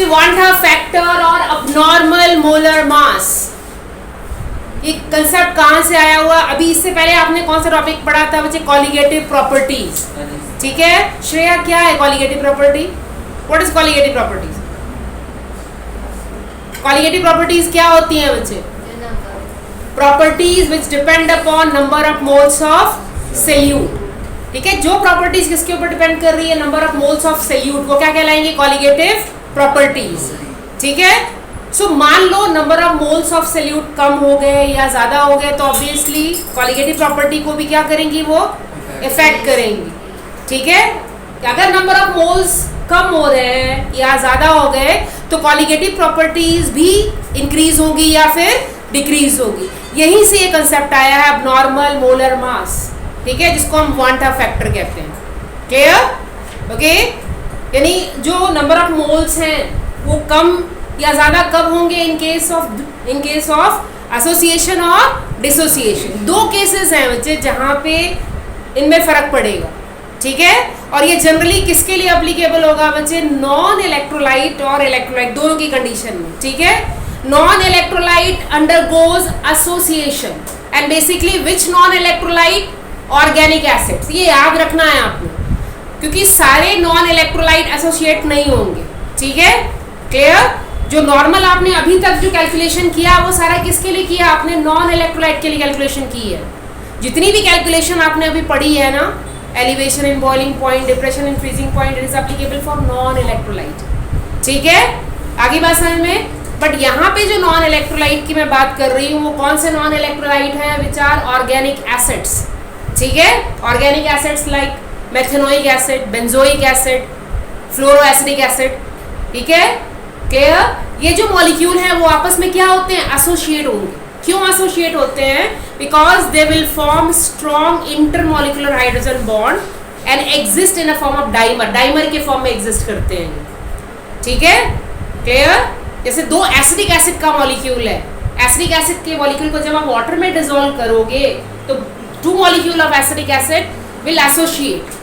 Want a factor और abnormal molar mass, ये concept कहाँ से आया हुआ? अभी इससे पहले आपने कौन सा टॉपिक पढ़ा था बच्चे? Colligative properties. ठीक है श्रेया, क्या है colligative property? What is colligative properties? Colligative properties क्या होती हैं बच्चे? Properties which depend upon number of moles of solute. ठीक है, जो प्रॉपर्टीज किसके ऊपर डिपेंड कर रही है? Number of moles of solute, वो क्या कहलाएंगे? Colligative properties. ठीक है, सो मान लो number of moles of solute कम हो गए या ज्यादा हो गए, तो ऑब्वियसली कॉलिगेटिव प्रॉपर्टी को भी क्या करेंगी? वो इफेक्ट करेंगी। ठीक है, अगर नंबर ऑफ मोल्स कम हो रहे हैं या ज्यादा हो गए तो कॉलिगेटिव प्रॉपर्टीज भी इंक्रीज होगी या फिर डिक्रीज होगी। यहीं से ये कंसेप्ट आया है अबनॉर्मल मोलर मास। ठीक है, जिसको हम क्वांटा फैक्टर कहते हैं। क्लियर? ओके, यानी जो नंबर ऑफ मोल्स हैं वो कम या ज्यादा कब होंगे? इन केस ऑफ एसोसिएशन और डिसोसिएशन। दो केसेस हैं बच्चे जहां पे इनमें फर्क पड़ेगा। ठीक है, और ये जनरली किसके लिए एप्लीकेबल होगा बच्चे? नॉन इलेक्ट्रोलाइट और इलेक्ट्रोलाइट दोनों की कंडीशन में। ठीक है, non electrolyte undergoes association and basically which non electrolyte? Organic acids. ये याद रखना है आपको, क्योंकि सारे नॉन इलेक्ट्रोलाइट एसोसिएट नहीं होंगे। ठीक है, क्लियर? जो नॉर्मल आपने अभी तक जो कैलकुलेशन किया वो सारा किसके लिए किया? आपने नॉन इलेक्ट्रोलाइट के लिए कैलकुलेशन की है। जितनी भी कैलकुलेशन आपने अभी पढ़ी है ना, elevation in boiling point, depression in freezing point, it is applicable for non electrolyte. ठीक है, आगे बात समझ में? बट यहाँ पे जो नॉन इलेक्ट्रोलाइट की मैं बात कर रही हूँ वो कौन से नॉन इलेक्ट्रोलाइट हैं? Which are organic acids. ठीक है, organic acids like methanoic acid, benzoic acid, fluoroacetic acid. ठीक है, क्लियर? ये जो मॉलिक्यूल हैं वो आपस में क्या होते हैं? एसोसिएट होंगे। क्यों एसोसिएट होते हैं? Because they will form strong intermolecular hydrogen bond and exist in a form of dimer. Dimer के फॉर्म में एग्जिस्ट करते हैं। ठीक है, क्लियर? जैसे दो एसिडिक एसिड का मॉलिक्यूल है, एसिडिक एसिड के मॉलिक्यूल को जब आप वाटर में डिसॉल्व करोगे तो two molecule of acidic acid will associate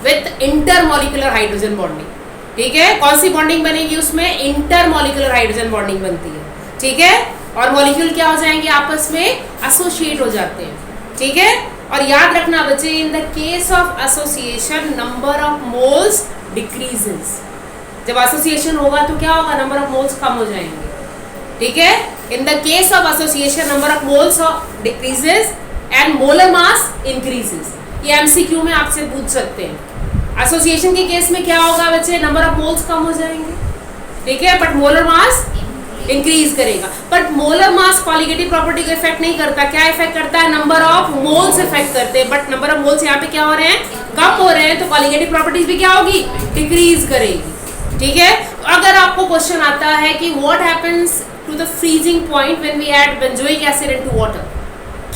with intermolecular hydrogen bonding. ठीक है, कौन सी बॉन्डिंग बनेगी उसमें? इंटरमॉलिक्यूलर हाइड्रोजन बॉन्डिंग बनती है। ठीक है, और मॉलिक्यूल क्या हो जाएंगे? आपस में एसोसिएट हो जाते हैं। ठीक है, और याद रखना बच्चे, in the case of association number of moles decreases. जब एसोसिएशन होगा तो क्या होगा? नंबर ऑफ मोल्स कम हो जाएंगे। ठीक है, in the case of association number of moles decreases and molar mass increases. ये एमसीक्यू में आपसे पूछ सकते हैं। एसोसिएशन के केस में क्या होगा बच्चे? नंबर ऑफ मोल्स कम हो जाएंगे। ठीक है, बट मोलर मास इंक्रीज करेगा। But molar mass colligative property को इफेक्ट नहीं करता। क्या इफेक्ट करता है? नंबर ऑफ मोल्स इफेक्ट करते हैं। बट नंबर ऑफ मोल्स यहाँ पे क्या हो रहे हैं? कम हो रहे हैं, तो कॉलिगेटिव प्रॉपर्टीज भी क्या होगी? डिक्रीज करेगी। ठीक है, अगर आपको क्वेश्चन आता है कि what happens to the freezing point when we add benzoic acid into water?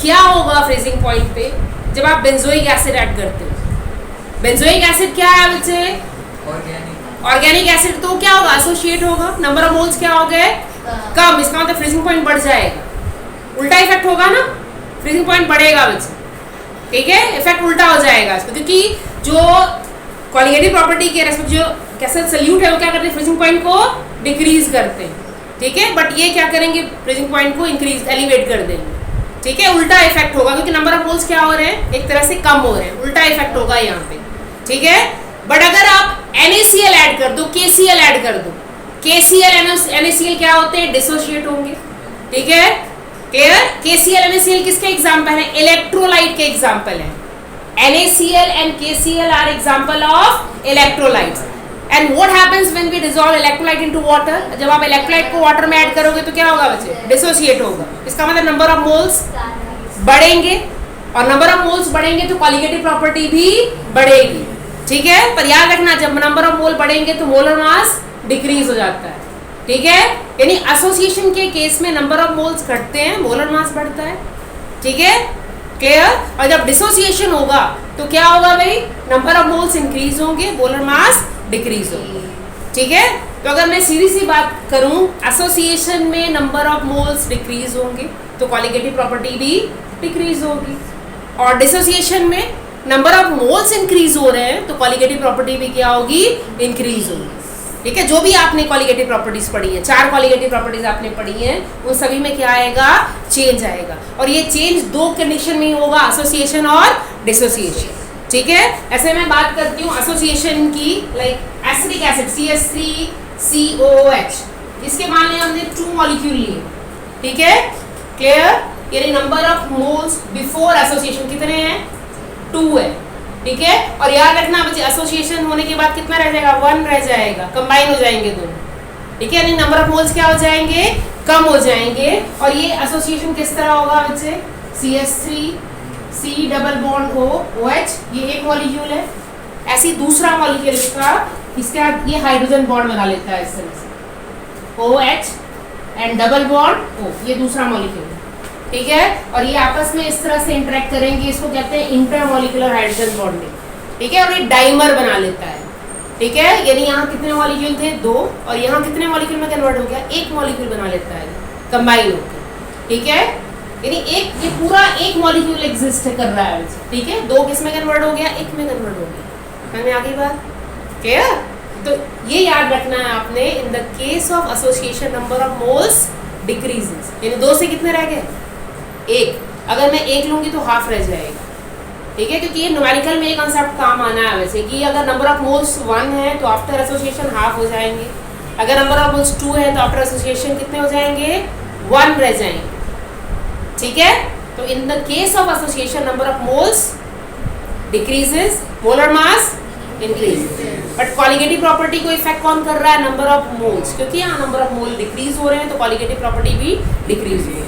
क्या होगा फ्रीजिंग पॉइंट पे जब आप बेंजोइक एसिड ऐड करते हो? बेंजोइक एसिड क्या है बच्चे? Organic acid. तो क्या होगा? एसोसिएट होगा। नंबर ऑफ मोल्स क्या हो गए? कम। इसका मतलब फ्रीजिंग पॉइंट बढ़ जाएगा। उल्टा इफेक्ट होगा ना, फ्रीजिंग पॉइंट बढ़ेगा बच्चे। ठीक है, इफेक्ट उल्टा हो जाएगा इसको, क्योंकि जो कॉलिगेटिव प्रॉपर्टी के रेस्पेक्ट जो कैसे सल्यूट है वो क्या करते हैं? फ्रीजिंग पॉइंट को डिक्रीज करते हैं। ठीक है, बट ये क्या करेंगे? फ्रीजिंग पॉइंट को इंक्रीज एलिवेट कर देंगे। ठीक है, उल्टा इफेक्ट होगा, क्योंकि नंबर ऑफ मोल्स क्या हो रहे हैं? एक तरह से कम हो रहे हैं। उल्टा इफेक्ट होगा यहाँ पे। ठीक है, बट अगर आप NaCl ऐड कर दो, KCl ऐड कर दो, KCl NaCl क्या होते हैं? डिसोशिएट होंगे। ठीक है, क्लियर? KCl NaCl किसके एग्जाम्पल है? इलेक्ट्रोलाइट के एग्जाम्पल है। NaCl and KCl are example of electrolytes. And what happens when we dissolve electrolyte into water? जब आप इलेक्ट्रोलाइट को वाटर में ऐड करोगे तो क्या होगा बच्चे? डिसोशिएट होगा। इसका मतलब नंबर ऑफ मोल्स बढ़ेंगे, और नंबर ऑफ मोल्स बढ़ेंगे तो कॉलिगेटिव प्रॉपर्टी भी बढ़ेगी। ठीक है, पर याद रखना, जब नंबर ऑफ मोल बढ़ेंगे तो मोलर मास डिक्रीज हो जाता है। ठीक है, यानी एसोसिएशन के केस में नंबर ऑफ मोल्स घटते हैं, मोलर मास बढ़ता है। ठीक है, क्लियर? और जब डिसोसिएशन होगा तो क्या होगा भाई? नंबर ऑफ मोल्स इंक्रीज होंगे, मोलर मास डिक्रीज होगी। ठीक है, तो अगर मैं सीधी सी बात करूं, एसोसिएशन में नंबर ऑफ मोल्स डिक्रीज होंगे तो कॉलिगेटिव प्रॉपर्टी भी डिक्रीज होगी, और डिसोसिएशन में नंबर ऑफ मोल्स इंक्रीज हो रहे हैं तो कॉलिगेटिव प्रॉपर्टी भी क्या होगी, इंक्रीज होगी। ठीक है, जो भी आपने कॉलिगेटिव प्रॉपर्टीज पढ़ी है, 4 कॉलिगेटिव प्रॉपर्टीज आपने पढ़ी हैं, उन सभी में क्या आएगा, चेंज आएगा। और ये चेंज 2 कंडीशन में ही होगा, एसोसिएशन और डिसोसिएशन। ठीक है, ऐसे मैं बात करती हूँ एसोसिएशन की, लाइक एसिटिक एसिड CH3COOH, इसके मान लिया हमने 2 मॉलिक्यूल लिए। ठीक है, क्लियर, यानी number of moles before association कितने हैं, 2 है। ठीक है, और याद रखना बच्चे एसोसिएशन होने के बाद कितना रह जाएगा, 1 रह जाएगा, कंबाइन हो जाएंगे दोनों। ठीक है, यानी नंबर ऑफ मोल्स क्या हो जाएंगे, कम हो जाएंगे। और ये एसोसिएशन किस तरह होगा बच्चे, CH3C डबल बॉन्ड OH, ये एक मॉलिक्यूल है, ऐसी दूसरा मॉलिक्यूल इसका ये हाइड्रोजन बॉन्ड बना लेता है इस तरह से, OH and double bond O, ये दूसरा मॉलिक्यूल है। ठीक है, और ये आपस में इस तरह से इंटरेक्ट करेंगे, इसको कहते हैं इंटरमॉलिक्यूलर हाइड्रोजन बॉन्डिंग। ठीक है, और ये डाइमर बना लेता है। ठीक है, यानी यहाँ कितने मॉलिक्यूल थे, 2, और यहाँ कितने मॉलिक्यूल में कन्वर्ट हो गया, 1 मॉलिक्यूल बना लेता है कंबाइन होकर। ठीक है, यानी ये पूरा 1 मॉलिक्यूल एग्जिस्ट कर रहा है। ठीक है, 2 किस में कन्वर्ट हो गया, 1 में कन्वर्ट हो गया। मैंने आगे बात क्लियर, तो ये याद रखना है आपने, in the case of association number of moles decreases, यानी 2 से कितने रह गए, 1। अगर मैं 1 लूंगी तो हाफ रह जाएगा। ठीक है, क्योंकि ये न्यूमेरिकल में ये कंसेप्ट काम आना है वैसे, कि अगर नंबर ऑफ मोल्स 1 है तो आफ्टर एसोसिएशन हाफ हो जाएंगे, अगर नंबर ऑफ मोल्स 2 है तो आफ्टर एसोसिएशन कितने हो जाएंगे, 1 रह जाएंगे। ठीक है, तो in the case of association number of moles decreases, molar mass increase. But colligative property को इफेक्ट कौन कर रहा है, नंबर ऑफ मोल्स, क्योंकि यहाँ नंबर ऑफ मोल डिक्रीज हो रहे हैं तो कॉलिगेटिव प्रॉपर्टी भी डिक्रीज हो रही है।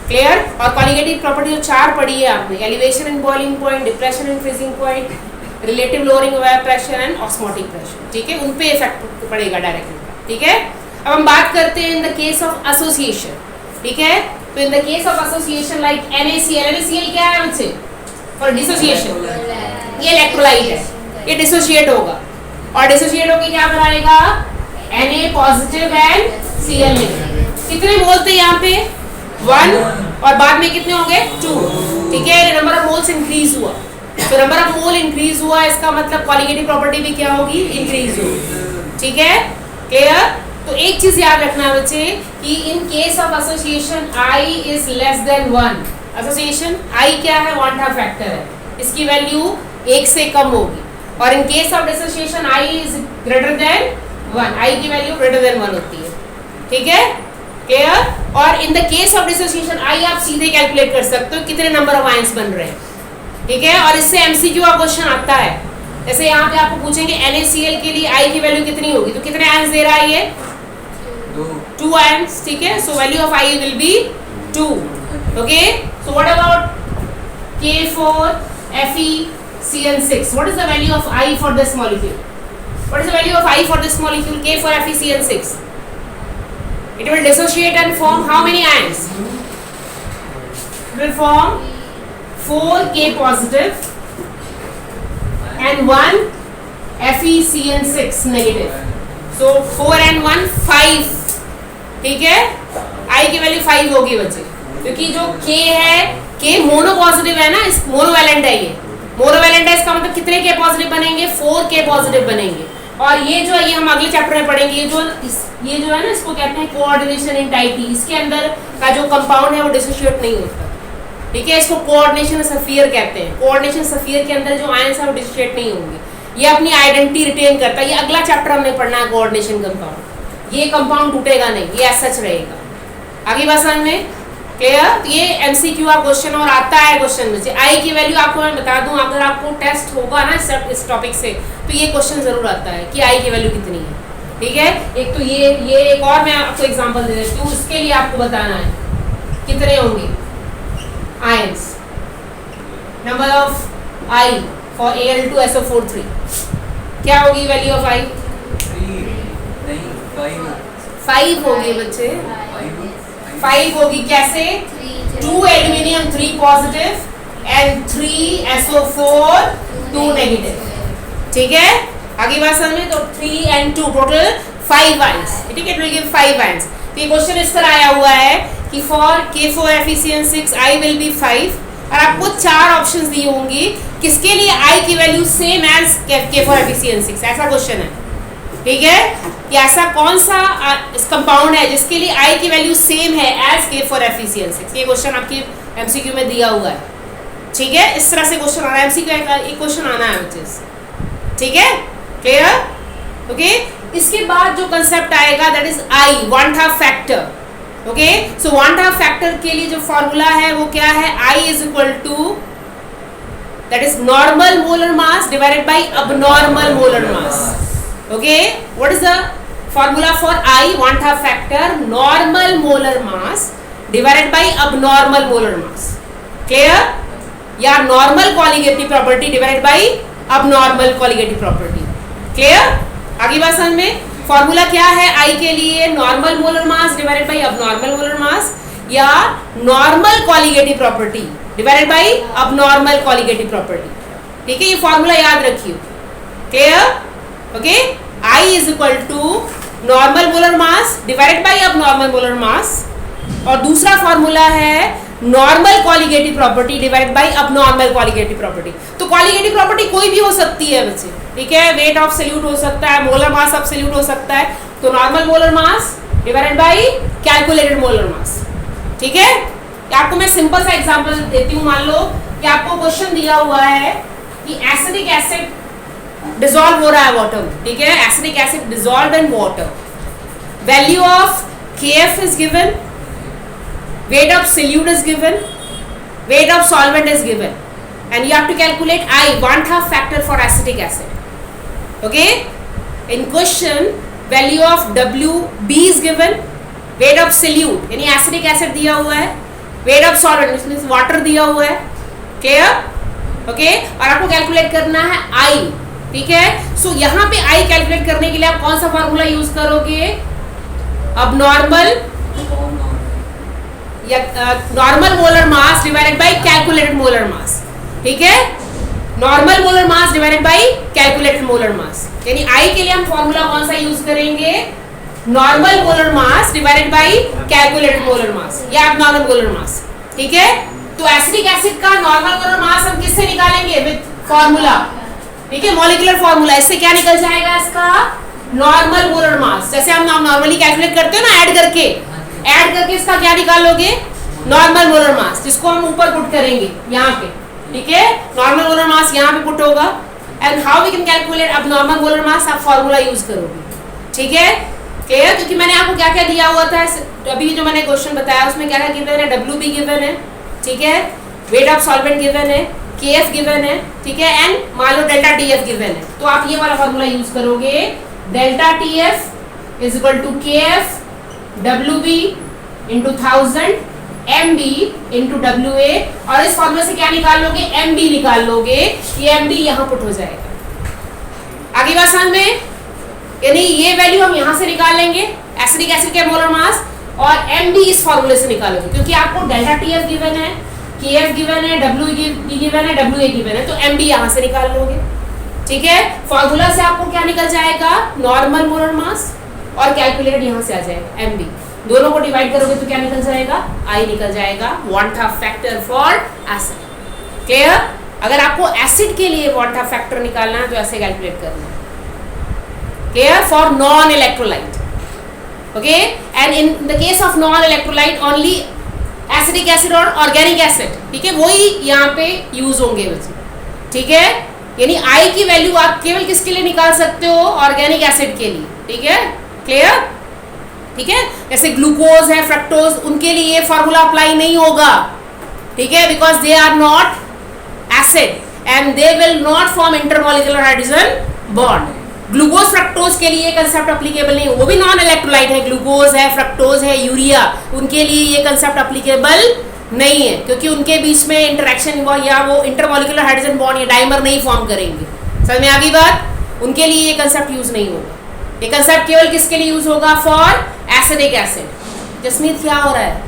क्लियर, और कॉलिगेटिव प्रॉपर्टी जो 4 पढ़ी है आपने, elevation in boiling point, depression in freezing point, relative lowering vapour pressure and osmotic pressure. ठीक है, उन पे इफेक्ट पड़ेगा डायरेक्टली। ठीक है, अब हम बात करते हैं in the case of association. ठीक है, तो in the case of association like NaCl क्या है बच्चे, फॉर डिसोसिएशन, ये इलेक्ट्रोलाइट है, ये डिसोशिएट होगा, और डिसोशिएट होकर क्या बनाएगा, Na positive and Cl negative. कितने बोलते हैं यहाँ पे, 1, और बाद में कितने हो गए, 2। ठीक है, नंबर ऑफ मोल्स इंक्रीज हुआ, तो नंबर ऑफ मोल इंक्रीज हुआ, इसका मतलब कॉलिगेटिव प्रॉपर्टी भी क्या होगी, इंक्रीज होगी। ठीक है, क्लियर, तो एक चीज याद रखना बच्चे कि इन case of association I is less than 1, association I क्या है, वांटा फैक्टर है, इसकी वैल्यू 1 से कम होगी, और इन case of dissociation I is greater than 1, I की वैल्यू ग्रेटर देन 1 होती है। ठीक है, क्लियर, और in the case of dissociation I आप सीधे कैलकुलेट कर सकते हो कितने नंबर ऑफ आयंस बन रहे हैं। ठीक है, और इससे MCQ का क्वेश्चन आता है, जैसे यहाँ पे आपको पूछेंगे NaCl के लिए I की वैल्यू कितनी होगी, तो कितने आयंस दे रहा है ये, 2 आयंस। ठीक है, so value of I will be 2। Okay, so what about K4FeCN6, what is the value of I for this molecule, what is the value of I for this molecule K4FeCN6? It will dissociate and form how many ions? It will form 4 K positive and 1 FeCN6 negative. So 4 and 1 5. ठीक है, I की value 5 होगी बच्चे, क्योंकि जो K है, K mono positive है ना, इस मोनोवैलेंट है, ये मोनोवैलेंट है, इसका मतलब कितने K पॉजिटिव बनेंगे, 4 K पॉजिटिव बनेंगे। और ये जो है, ये हम अगले चैप्टर में पढ़ेंगे, ये जो है ना, इसको कहते हैं कोऑर्डिनेशन इन टाइटी, इसके अंदर का जो कंपाउंड है वो डिसोशिएट नहीं होता। ठीक है, इसको कोऑर्डिनेशन सफियर कहते हैं, कोऑर्डिनेशन सफियर के अंदर जो आयंस है वो डिसोशिएट नहीं होंगे, ये अपनी आइडेंटिटी रिटेन करता है। ये अगला चैप्टर हमने पढ़ना है, कोऑर्डिनेशन कंपाउंड, ये कंपाउंड टूटेगा नहीं, ये ऐसा रहेगा। आगे बात समझ में क्लियर, ये MCQ का क्वेश्चन और आता है क्वेश्चन में से। I की वैल्यू आपको मैं बता दूं, अगर आपको टेस्ट होगा ना इस टॉपिक से, तो ये क्वेश्चन जरूर आता है कि I की वैल्यू कितनी है। ठीक है, एक तो ये एक और मैं आपको एग्जांपल दे देती हूँ, उसके लिए आपको बताना है कितने होंगे ions, number of I for Al2SO4 क्या होगी वैल्यू ऑफ I, 5 होगी बच्चे, 5 होगी। कैसे, 2 aluminium 3 positive and 3 SO4 2 negative. ठीक है, आगे बात समझ में, तो 3 and 2 टोटल 5 आयंस। ठीक है, इट विल गिव 5 आयंस। तो ये क्वेश्चन इस तरह आया हुआ है कि for K4FeCN6 I will be 5, और आपको 4 ऑप्शंस दी होंगी किसके लिए आई की वैल्यू सेम एज के फॉर Fe6, ऐसा क्वेश्चन है, ठीक है, कि ऐसा कौन सा कंपाउंड है जिसके लिए आई की वैल्यू सेम है एज के फॉर Fe6। ये क्वेश्चन आपकी एमसीक्यू में दिया हुआ है, ठीक है, इस तरह से क्वेश्चन आ रहा है, एमसीक्यू एक क्वेश्चन आना है विच इज, ठीक है, क्लियर, ओके। इसके बाद जो कंसेप्ट आएगा that is i, 1/2 factor, okay. So 1/2 factor के लिए जो फॉर्मूला है वो क्या है, i is equal to that is normal molar mass divided by abnormal molar mass, okay. What is the formula for i, 1/2 factor normal molar mass divided by abnormal molar mass, clear, या normal colligative property divided by abnormal colligative property, clear. आगे बात समझ में, formula क्या है i के लिए, normal molar mass divided by abnormal molar mass या normal colligative property divided by abnormal colligative property, ठीक है, ये फॉर्मूला याद रखिए, clear, okay. I is equal to normal molar mass divided by abnormal molar mass, और दूसरा formula है normal colligative property divided by abnormal colligative property. तो colligative property कोई भी हो सकती है बच्चे, ठीक है, वेट ऑफ सॉल्यूट हो सकता है, मोलर मास ऑफ सॉल्यूट हो सकता है, तो normal molar mass divided by calculated molar mass, ठीक है। आपको मैं सिंपल सा एग्जांपल देती हूँ, मान लो कि आपको क्वेश्चन दिया हुआ है कि एसिडिक एसिड डिसॉल्व हो रहा है वाटर में, ठीक है, acidic acid dissolve in water, value of KF is given, weight of solute is given, weight of solvent is given, and you have to calculate I, 1/2 factor for acetic acid, okay. In question value of WB is given, weight of solute यानी acetic acid दिया हुआ है, weight of solvent means water दिया हुआ है, clear, okay, और आपको calculate करना है I, ठीक है। सो यहाँ पे I कैलकुलेट करने के लिए आप कौन सा फॉर्मूला यूज करोगे, अब नॉर्मल या normal molar mass divided by calculated molar mass, ठीक है, normal molar mass divided by calculated molar mass, यानी आई के लिए हम फॉर्मूला कौन सा यूज करेंगे, normal molar mass divided by calculated molar mass या एबनॉर्मल मोलर मास, ठीक है। तो एसिडिक एसिड का नॉर्मल मोलर मास हम किससे निकालेंगे, विद फॉर्मूला, ठीक है, मॉलिक्यूलर फॉर्मूला, इससे क्या निकल जाएगा, इसका नॉर्मल मोलर मास, जैसे हम नॉर्मली कैलकुलेट करते हो ना, ऐड करके इसका क्या निकालोगे, नॉर्मल मोलर मास, जिसको हम ऊपर पुट करेंगे यहाँ पे, ठीक है, नॉर्मल मोलर मास यहाँ पे पुट होगा, and how we can calculate अब नॉर्मल मोलर मास, आप फॉर्मूला यूज करोगे, ठीक है, क्लियर। क्योंकि मैंने आपको क्या क्या दिया हुआ था अभी जो मैंने क्वेश्चन बताया उसमें क्या क्या गिवन है, WB गिवन है, ठीक है, वेट ऑफ सॉल्वेंट गिवन है, KF गिवन है, ठीक है, एंड मान लो डेल्टा TF गिवन है, तो आप ये वाला फॉर्मूला यूज करोगे, delta TF is equal to KF WB into 1000 MB into WA, और इस फॉर्मूले से क्या निकाल लोगे, MB निकाल लोगे, ये MB यहाँ पुट हो जाएगा। आगे बात समझ में, यानी ये वैल्यू हम यहाँ से निकाल लेंगे एसिडिक एसिड के मोलर मास, और MB इस फॉर्मूले से निकालोगे, क्योंकि आपको डेल्टा TF गिवन है, KF गिवन है, WB गिवन है, WA गिवन है, तो MB यहाँ से निकाल लोगे, ठीक है। फॉर्मूला से आपको क्या निकल जाएगा, नॉर्मल मोलर मास, और कैलकुलेटेड यहाँ से आ जाएगा MB, दोनों को डिवाइड करोगे तो क्या निकल जाएगा, I निकल जाएगा, 1/2 फैक्टर फॉर एसिड, क्लियर। अगर आपको एसिड के लिए 1/2 फैक्टर निकालना है तो ऐसे कैलकुलेट करना है, clear, for non electrolyte, okay, and in the case of non electrolyte only acidic acid और ऑर्गेनिक एसिड, ठीक है, वही यहाँ पे यूज होंगे बच्चे, ठीक है, यानी I की वैल्यू आप केवल किसके लिए निकाल सकते हो, ऑर्गेनिक एसिड के लिए, ठीक है, क्लियर, ठीक है। जैसे ग्लूकोज है, फ्रक्टोज, उनके लिए ये फॉर्मूला अप्लाई नहीं होगा, ठीक है, because they are not acid and they will not form intermolecular hydrogen bond. Glucose fructose के लिए ये कंसेप्ट अप्लीकेबल नहीं, वो भी नॉन इलेक्ट्रोलाइट है, ग्लूकोज है, फ्रक्टोज है, यूरिया, उनके लिए ये कंसेप्ट अप्लीकेबल नहीं है, क्योंकि उनके बीच में इंटरेक्शन या वो इंटरमॉलिक्यूलर हाइड्रोजन बॉन्ड या डाइमर नहीं फॉर्म करेंगे, समझ में आ गई बात, उनके लिए ये कंसेप्ट यूज नहीं होगा, ये कंसेप्ट केवल किसके लिए यूज होगा, फॉर एसिडिक एसिड। जसमीत क्या हो रहा है,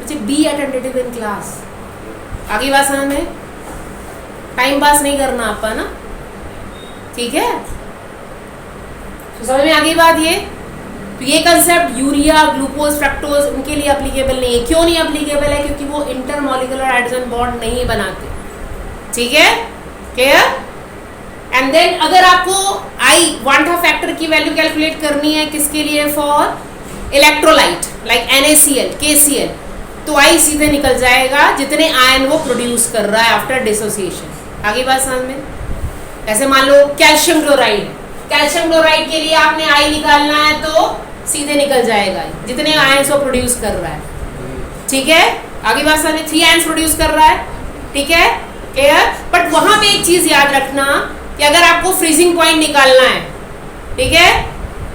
मुझे बी अटेंटिव इन क्लास, आगे बात समझ में, टाइम पास नहीं करना आपका ना, ठीक है, तो समझ में आ गई बात ये, तो ये कंसेप्ट यूरिया, ग्लूकोज, फ्रक्टोज उनके लिए एप्लीकेबल नहीं है। क्यों नहीं एप्लीकेबल है? क्योंकि वो इंटरमॉलिक्यूलर हाइड्रोजन बॉन्ड नहीं बनाते। ठीक है, क्लियर? एंड देन अगर आपको आई वांटा फैक्टर की वैल्यू कैलकुलेट करनी है किसके लिए? For electrolyte like NaCl, KCl, तो आई सीधे निकल जाएगा जितने आयन वो प्रोड्यूस कर रहा है आफ्टर डिसोसिएशन। आगे बात समझ में? ऐसे मान लो कैल्शियम क्लोराइड, कैल्शियम क्लोराइड के लिए आपने आई निकालना है तो सीधे निकल जाएगा जितने आयन्स वो प्रोड्यूस कर रहा है। ठीक है, आगे बात समझ में? 3 आयन्स प्रोड्यूस कर रहा है। ठीक है, क्लियर? बट वहां पे एक चीज याद रखना कि अगर आपको फ्रीजिंग पॉइंट निकालना है, ठीक है,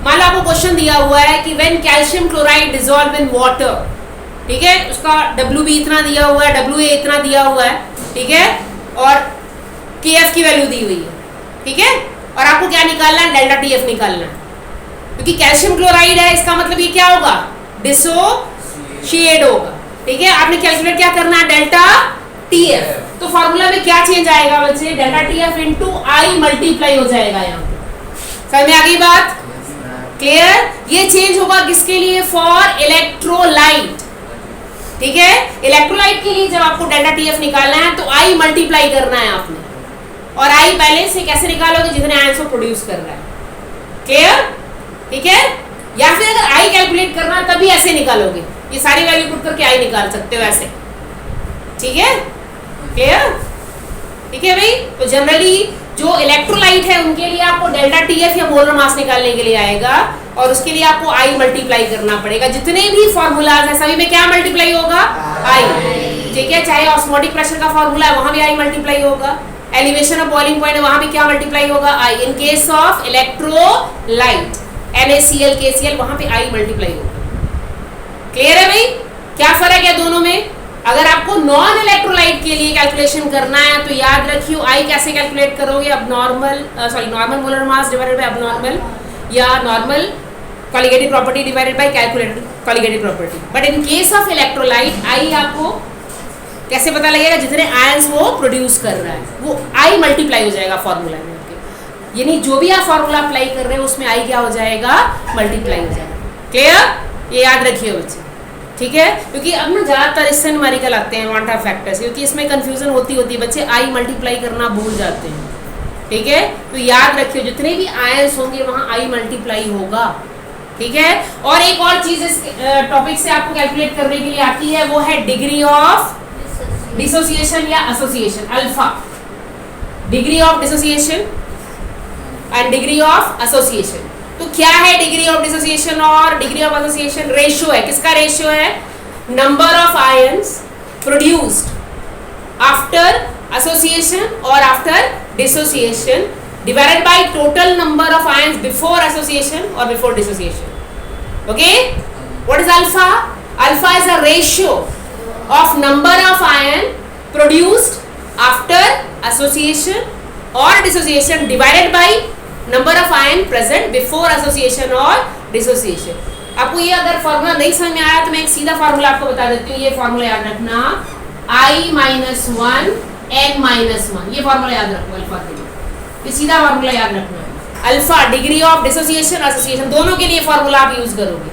मान लो आपको क्वेश्चन दिया हुआ है कि when calcium chloride dissolve in water, ठीक है, उसका WB इतना दिया हुआ है, WA इतना दिया हुआ है, ठीक है, और KF की वैल्यू दी हुई है, ठीक है, और आपको क्या निकालना है? डेल्टा TF निकालना है। क्योंकि कैल्शियम क्लोराइड है, इसका मतलब ये क्या होगा? डिसोशिएट होगा। ठीक है, आपने कैलकुलेट क्या करना है? Delta TF। तो फॉर्मूला में क्या चेंज आएगा बच्चे? डेल्टा TF इंटू आई मल्टीप्लाई हो जाएगा यहाँ पे। समझ में आ गई बात? क्लियर? ये चेंज होगा किसके लिए? For electrolyte. ठीक है, इलेक्ट्रोलाइट के लिए जब आपको डेल्टा TF निकालना है तो आई मल्टीप्लाई करना है आपने, और आई पहले से कैसे निकालोगे? जितने आयन्स को प्रोड्यूस कर रहा है। क्लियर? ठीक है, या फिर अगर आई कैलकुलेट करना है तभी ऐसे निकालोगे, ये सारी वैल्यू पुट करके आई निकाल सकते हो ऐसे। ठीक है, क्लियर? ठीक है भाई, तो जनरली जो इलेक्ट्रोलाइट है उनके लिए आपको डेल्टा TF या मोलर मास निकालने के लिए आएगा, और उसके लिए आपको आई मल्टीप्लाई करना पड़ेगा। जितने भी फॉर्मूलाज है सभी में क्या मल्टीप्लाई होगा? आई। ठीक है, चाहे ऑस्मोटिक प्रेशर का फॉर्मूला है वहां भी आई मल्टीप्लाई होगा, एलिवेशन ऑफ बॉइलिंग पॉइंट है वहां भी क्या मल्टीप्लाई होगा? I. In case of electrolyte NaCl, KCl वहां पे आई मल्टीप्लाई होगा। क्लियर है भाई? क्या फर्क है दोनों में? अगर आपको नॉन इलेक्ट्रोलाइट के लिए कैलकुलेशन करना है तो याद रखियो आई कैसे कैलकुलेट करोगे? अब normal molar mass divided by abnormal, या normal colligative property divided by calculated colligative property. But in case of electrolyte i आपको कैसे पता लगेगा? जितने आयन्स वो प्रोड्यूस कर रहा है वो आई मल्टीप्लाई हो जाएगा फॉर्मूला में आपके। यानी जो भी आप फॉर्मूला अप्लाई कर रहे हो उसमें आई क्या हो जाएगा? मल्टीप्लाई हो जाएगा। क्लियर? ये याद रखिए बच्चे। ठीक है, क्योंकि अब ना ज़्यादातर इससे न्यूमेरिकल आते हैं वांटा फैक्टर्स, क्योंकि इसमें कंफ्यूजन होती है बच्चे आई मल्टीप्लाई करना भूल जाते हैं। ठीक है, तो याद रखिए जितने भी आयन्स होंगे वहाँ आई मल्टीप्लाई होगा। ठीक है, और एक और चीज इस टॉपिक से आपको कैलकुलेट करने के लिए आती है, वो है डिग्री ऑफ डिसोसिएशन या association, alpha. Degree of dissociation and degree of association. तो क्या है डिग्री ऑफ डिसोसिएशन और डिग्री ऑफ एसोसिएशन? रेशियो है। किसका रेशियो है? Number of ions produced after association और after dissociation divided by total number of ions before association or before dissociation. Okay, what is alpha? Alpha is a ratio of number of ion produced after association or dissociation divided by number of ion present before association or dissociation. आपको ये अगर formula नहीं समझ में आया तो मैं एक सीधा फॉर्मूला आपको बता देती हूँ। ये फॉर्मूला याद रखना, I-1 N-1, ये फॉर्मूला याद रखो अल्फा के लिए। ये सीधा फॉर्मूला याद रखना है। अल्फा डिग्री ऑफ डिसोसिएशन और एसोसिएशन दोनों के लिए फॉर्मूला आप यूज करोगे।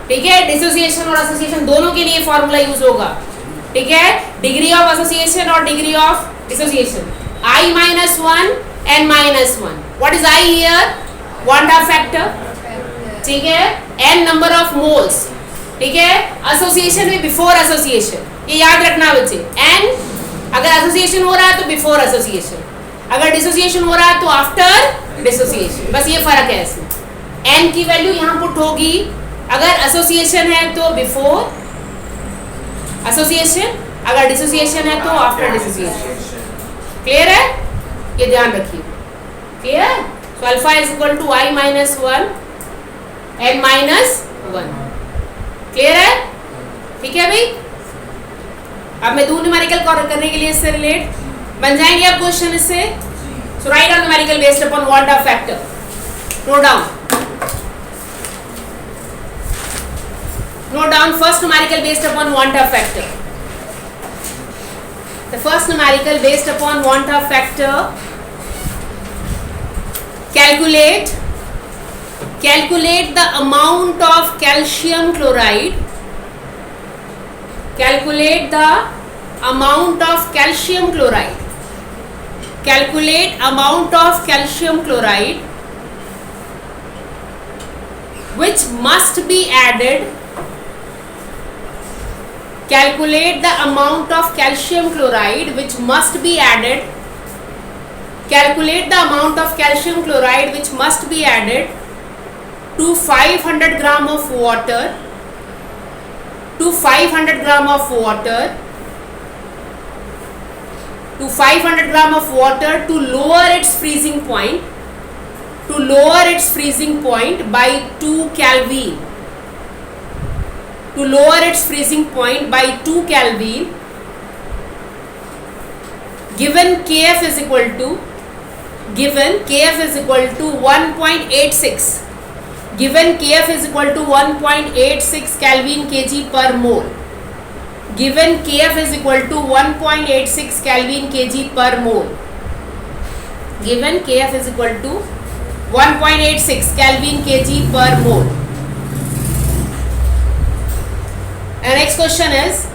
ठीक है, डिसोसिएशन और एसोसिएशन दोनों के लिए फॉर्मूला यूज होगा। ठीक है, डिग्री ऑफ एसोसिएशन और degree of dissociation I-1 N-1। What is I here? Wanda factor. ठीक है, N नंबर ऑफ मोल्स। ठीक है, एसोसिएशन में बिफोर एसोसिएशन, ये याद रखना बच्चे। N अगर एसोसिएशन हो रहा है तो बिफोर एसोसिएशन, अगर डिसोसिएशन हो रहा है तो आफ्टर डिसोसिएशन। बस ये फर्क है इसमें। एन की वैल्यू यहाँ पुट होगी, अगर एसोसिएशन है तो बिफोर एसोसिएशन, अगर डिसोसिएशन है तो आफ्टर डिसोसिएशन। क्लियर है? ये ध्यान रखिए। Clear? So alpha is equal to I-1 N-1। Clear है? ठीक है भाई। अब मैं 2 न्यूमेरिकल करने के लिए इससे रिलेट बन जाएंगे अब क्वेश्चन इससे। So write down numerical based upon van't Hoff factor. Note down first numerical based upon van't Hoff factor. The first numerical based upon van't Hoff factor, Calculate the amount of calcium chloride. Calculate the amount of calcium chloride. Calculate amount of calcium chloride which must be added. Calculate the amount of calcium chloride which must be added. Calculate the amount of calcium chloride which must be added to 500 gram of water. To 500 gram of water. To 500 gram of water to lower its freezing point. To lower its freezing point by 2 Kelvin. To lower its freezing point by 2 Kelvin. Given Kf is equal to 1.86. Given Kf is equal to 1.86 Kelvin kg per mole. Given Kf is equal to 1.86 Kelvin kg per mole. Given Kf is equal to 1.86 Kelvin kg per mole. And next question is,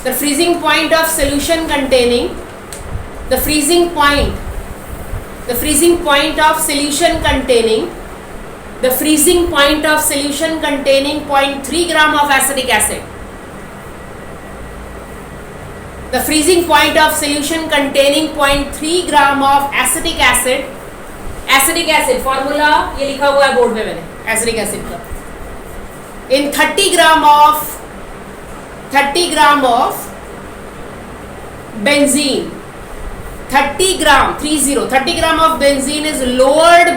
the freezing point of solution containing the freezing point of solution containing 0.3 gram of acetic acid. The freezing point of solution containing 0.3 gram of acetic acid. Acidic acid formula ये लिखा हुआ है board पे मैंने acidic acid का. In 30 gram of benzene, 30 gram of benzene is lowered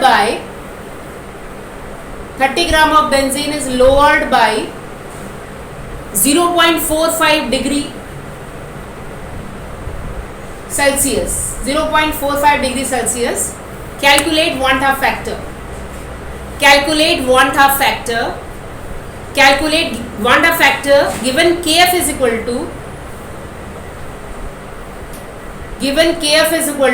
by 0.45 degree Celsius. 0.45 degree Celsius. Calculate want-half factor. Calculate want-half factor given Kf is equal to 5.12. Kf is equal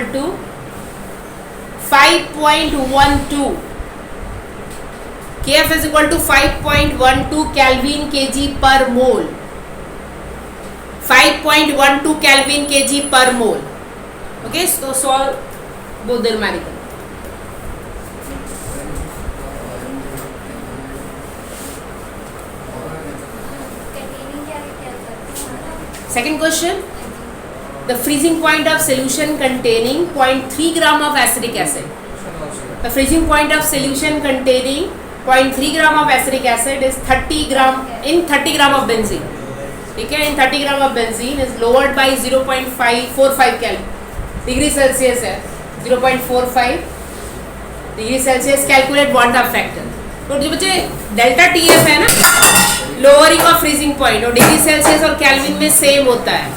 to 5.12 Kelvin kg per mole. 5.12 Kelvin kg per mole. Okay, so solve both the numerical. Second question, the freezing point of solution containing 0.3 gram of acetic acid. The freezing point of solution containing 0.3 gram of acetic acid is 30 gram of benzene. Okay, in 30 gram of benzene is lowered by 0.545 Kelvin degree Celsius है. 0.45 degree Celsius. Calculate want-half factor. तो जो बच्चे delta TF है ना, lowering of freezing point, और degree Celsius और kelvin में same होता है.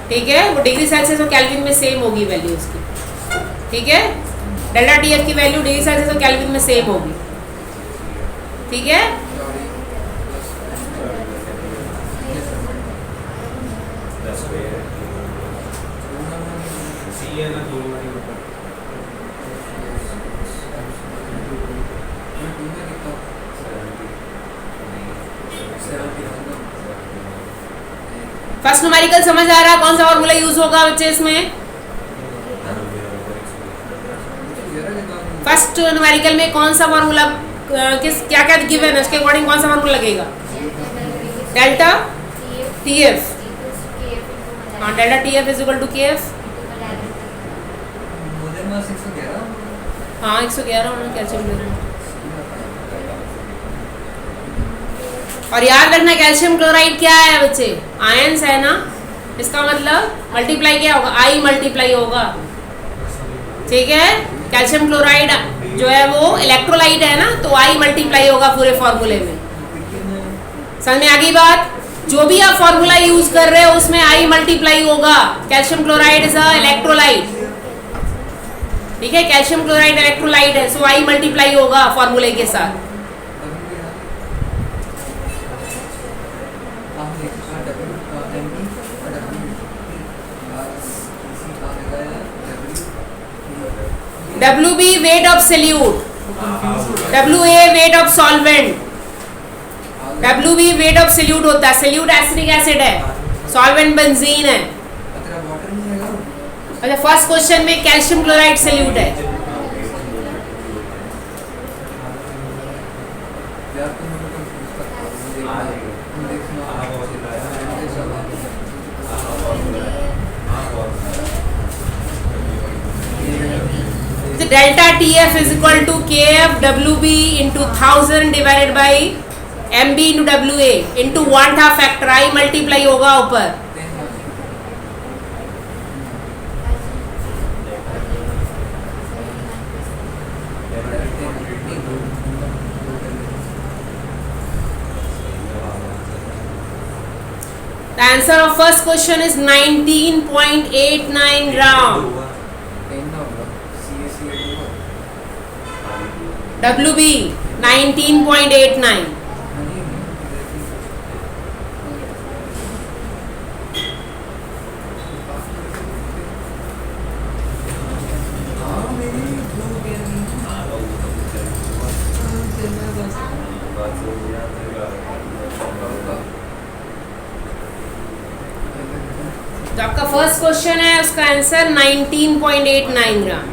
ठीक है, वो डिग्री सेल्सियस और केल्विन में सेम होगी वैल्यू उसकी. ठीक है, डेल्टा TF की वैल्यू डिग्री सेल्सियस और केल्विन में सेम होगी. ठीक है, फर्स्ट न्यूमेरिकल समझ आ रहा है? कौन सा फॉर्मूला यूज होगा बच्चे इसमें? फर्स्ट न्यूमेरिकल में कौन सा फॉर्मूला, क्या क्या गिवन है उसके अकॉर्डिंग कौन सा फॉर्मूला लगेगा? Delta TF. हाँ, delta TF is equal to KF. हाँ, 111 होना कैल्शियम क्लोराइड. और याद रखना कैल्शियम क्लोराइड क्या है बच्चे? आयंस है ना. इसका मतलब मल्टीप्लाई क्या होगा? I मल्टीप्लाई होगा. ठीक है, कैल्शियम क्लोराइड जो है वो इलेक्ट्रोलाइट है ना, तो I मल्टीप्लाई होगा पूरे फॉर्मूले में. समझ में आ गई बात? जो भी आप फॉर्मूला यूज कर रहे हो उसमें I मल्टीप्लाई होगा. Calcium chloride is a electrolyte. ठीक है, कैल्शियम क्लोराइड इलेक्ट्रोलाइट है, सो I मल्टीप्लाई होगा फॉर्मूले के साथ. WB weight of solute, WA weight of solvent, WB weight of solute होता है, solute एसिडिक एसिड है, solvent बेंजीन है। अच्छा फर्स्ट क्वेश्चन में कैल्शियम क्लोराइड solute है। Delta TF is equal to KF WB into 1000 divided by MB into WA into 1/2 factor i multiply होगा ऊपर। The answer of first question is 19.89 gram. WB 19.89. तो आपका first question है उसका answer 19.89 ग्राम।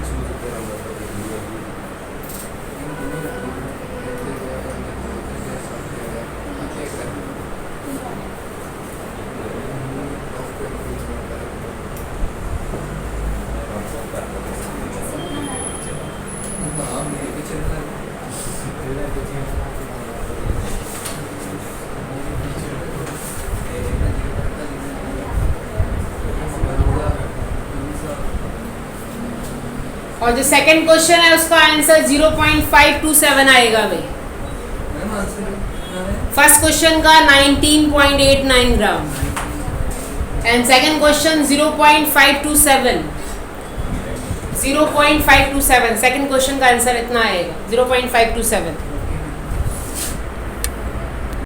और जो second question है उसका आंसर 0.527 आएगा भाई। फर्स्ट क्वेश्चन का 19.89 gram and second question 0.527 second question का आंसर इतना आएगा 0.527।